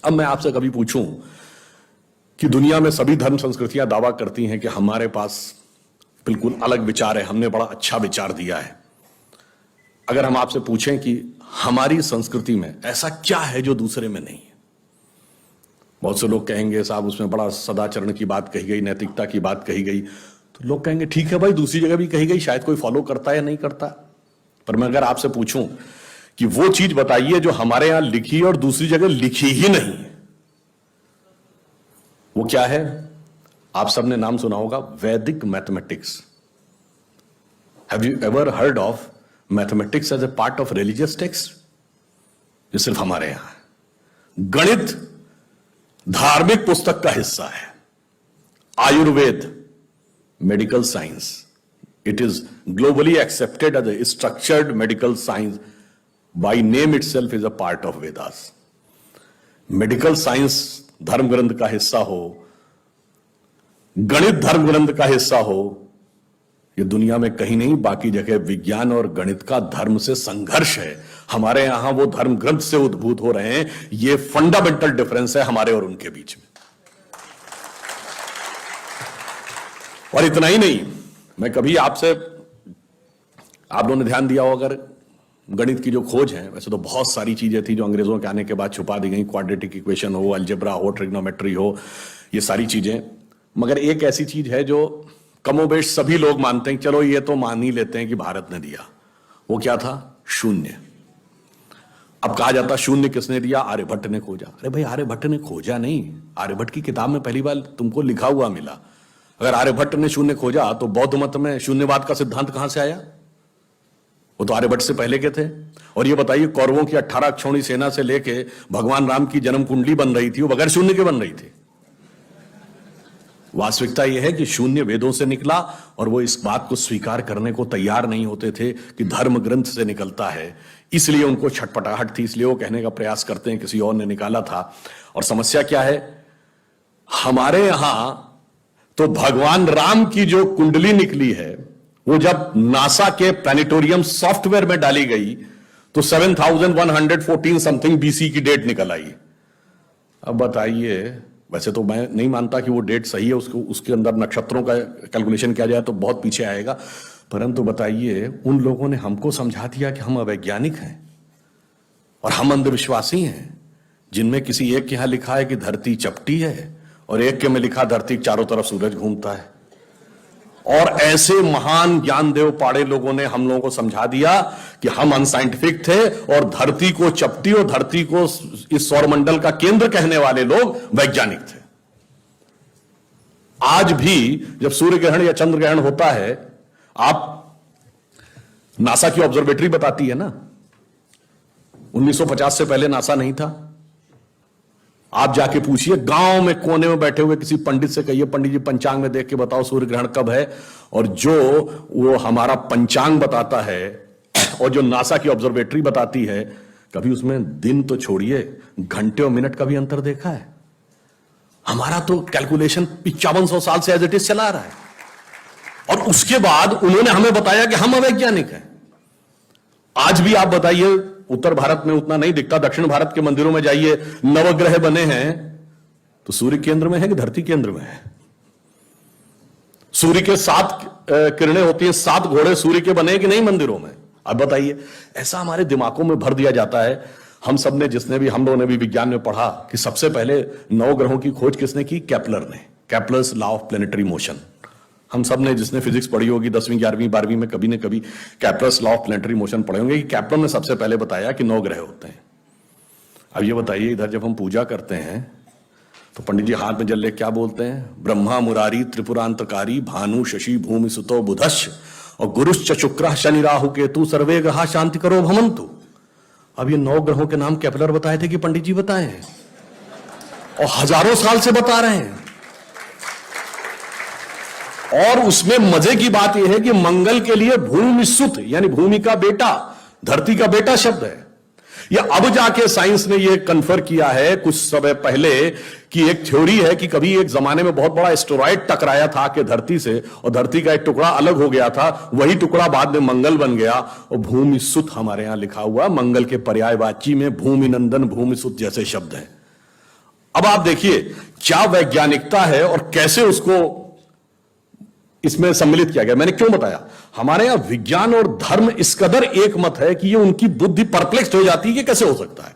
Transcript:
अब मैं आपसे कभी पूछूं कि दुनिया में सभी धर्म संस्कृतियां दावा करती हैं कि हमारे पास बिल्कुल अलग विचार है, हमने बड़ा अच्छा विचार दिया है। अगर हम आपसे पूछें कि हमारी संस्कृति में ऐसा क्या है जो दूसरे में नहीं है, बहुत से लोग कहेंगे साहब उसमें बड़ा सदाचरण की बात कही गई, नैतिकता की बात कही गई। तो लोग कहेंगे ठीक है भाई, दूसरी जगह भी कही गई, शायद कोई फॉलो करता है या नहीं करता। पर मैं अगर आपसे पूछूं कि वो चीज बताइए जो हमारे यहां लिखी और दूसरी जगह लिखी ही नहीं है, वो क्या है? आप सबने नाम सुना होगा, Vedic mathematics. Have you ever heard of mathematics as a part of religious text? ये सिर्फ हमारे यहां है। गणित धार्मिक पुस्तक का हिस्सा है। Ayurveda medical science, it is globally accepted as a structured medical science, by name itself is a part of Vedas. Medical science धर्म ग्रंथ का हिस्सा हो, गणित धर्म ग्रंथ का हिस्सा हो, ये दुनिया में कहीं नहीं, बाकी जगह विज्ञान और गणित का धर्म से संघर्ष है। हमारे यहां वो धर्म ग्रंथ से उद्भूत हो रहे हैं। ये फंडामेंटल डिफरेंस है हमारे और उनके बीच में। और इतना ही नहीं, मैं कभी आपसे, आप लोगों ने ध्यान दिया हो अगर, गणित की जो खोज है, वैसे तो बहुत सारी चीजें थी जो अंग्रेजों के आने के बाद छुपा दी गई, क्वाड्रेटिक इक्वेशन हो, अलजेब्रा हो, ट्रिग्नोमेट्री हो, ये सारी चीजें। मगर एक ऐसी चीज है जो कमोबेश सभी लोग मानते हैं, चलो ये तो मान ही लेते हैं कि भारत ने दिया। वो क्या था? शून्य। अब कहा जाता शून्य किसने दिया? आर्यभट्ट ने खोजा। अरे भाई, आर्यभट्ट ने खोजा नहीं, आर्यभट्ट की किताब में पहली बार तुमको लिखा हुआ मिला। अगर आर्यभट्ट ने शून्य खोजा तो बौद्ध मत में शून्यवाद का सिद्धांत कहां से आया? वो तो आर्यभट्ट से पहले के थे। और ये बताइए, कौरवों की 18 अक्षौणी सेना से लेके भगवान राम की जन्म कुंडली बन रही थी, वो बगैर शून्य के बन रही थी। वास्तविकता यह है कि शून्य वेदों से निकला, और वो इस बात को स्वीकार करने को तैयार नहीं होते थे कि धर्म ग्रंथ से निकलता है। इसलिए उनको छटपटाहट थी, इसलिए वो कहने का प्रयास करते हैं किसी और ने निकाला था। और समस्या क्या है? हमारे यहां तो भगवान राम की जो कुंडली निकली है, वो जब नासा के प्लैनेटोरियम सॉफ्टवेयर में डाली गई तो 7114 समथिंग बीसी की डेट निकल आई। अब बताइए, वैसे तो मैं नहीं मानता कि वो डेट सही है, उसके अंदर नक्षत्रों का कैलकुलेशन किया जाए तो बहुत पीछे आएगा, परंतु बताइए, उन लोगों ने हमको समझा दिया कि हम अवैज्ञानिक हैं और हम अंधविश्वासी हैं, जिनमें किसी एक के यहां लिखा है कि धरती चपटी है और एक के में लिखा धरती के चारों तरफ सूरज घूमता है। और ऐसे महान ज्ञानदेव पाड़े लोगों ने हम लोगों को समझा दिया कि हम अनसाइंटिफिक थे और धरती को चपटी और धरती को इस सौरमंडल का केंद्र कहने वाले लोग वैज्ञानिक थे। आज भी जब सूर्य ग्रहण या चंद्र ग्रहण होता है, आप नासा की ऑब्जर्वेटरी बताती है ना, 1950 से पहले नासा नहीं था। आप जाके पूछिए, गांव में कोने में बैठे हुए किसी पंडित से कहिए, पंडित जी पंचांग में देख के बताओ सूर्य ग्रहण कब है। और जो वो हमारा पंचांग बताता है और जो नासा की ऑब्जर्वेटरी बताती है, कभी उसमें दिन तो छोड़िए, घंटे और मिनट का भी अंतर देखा है? हमारा तो कैलकुलेशन 5500 साल से एज इट इज चला रहा है, और उसके बाद उन्होंने हमें बताया कि हम अवैज्ञानिक हैं। आज भी आप बताइए, उत्तर भारत में उतना नहीं दिखता, दक्षिण भारत के मंदिरों में जाइए, नवग्रह बने हैं तो सूर्य केंद्र में है कि धरती केंद्र में है? सूर्य के 7 किरणें होती हैं, 7 घोड़े सूर्य के बने कि नहीं मंदिरों में? अब बताइए, ऐसा हमारे दिमागों में भर दिया जाता है। हम सब ने, हम लोगों ने भी विज्ञान में पढ़ा कि सबसे पहले नवग्रहों की खोज किसने की? केपलर ने। Kepler's law of planetary motion. हम सब ने, जिसने फिजिक्स पढ़ी होगी 10वीं 11वीं 12वीं में, कभी न कभी Kepler's law of planetary motion पढ़े होंगे कि केपलर ने सबसे पहले बताया कि 9 ग्रह होते हैं। अब ये बताइए, इधर जब हम पूजा करते हैं तो पंडित जी हाथ में जल ले क्या बोलते हैं? ब्रह्मा मुरारी त्रिपुरांतकारी भानु शशि भूमि सुतो बुधश्च और गुरुश्च शुक्र शनि राहु केतु सर्वे ग्रहा शांति करो भवन्तु। अब ये 9 ग्रहों के नाम केपलर बताए थे कि पंडित जी बताए हैं? और हजारों साल से बता रहे हैं। और उसमें मजे की बात यह है कि मंगल के लिए भूमि सुत, यानी भूमि का बेटा, धरती का बेटा शब्द है। ये अब जाके साइंस ने ये कन्फर्म किया है कुछ समय पहले कि एक थ्योरी है कि कभी एक जमाने में बहुत बड़ा एस्टेरॉयड टकराया था कि धरती से, और धरती का एक टुकड़ा अलग हो गया था, वही टुकड़ा बाद में मंगल बन गया। और भूमि सुत हमारे यहां लिखा हुआ, मंगल के पर्यायवाची में भूमि नंदन भूमि सुत जैसे शब्द है। अब आप देखिए क्या वैज्ञानिकता है और कैसे उसको इसमें सम्मिलित किया गया। मैंने क्यों बताया, हमारे यहां विज्ञान और धर्म इस कदर एक मत है कि ये उनकी बुद्धि परप्लेक्स हो जाती है कि कैसे हो सकता है।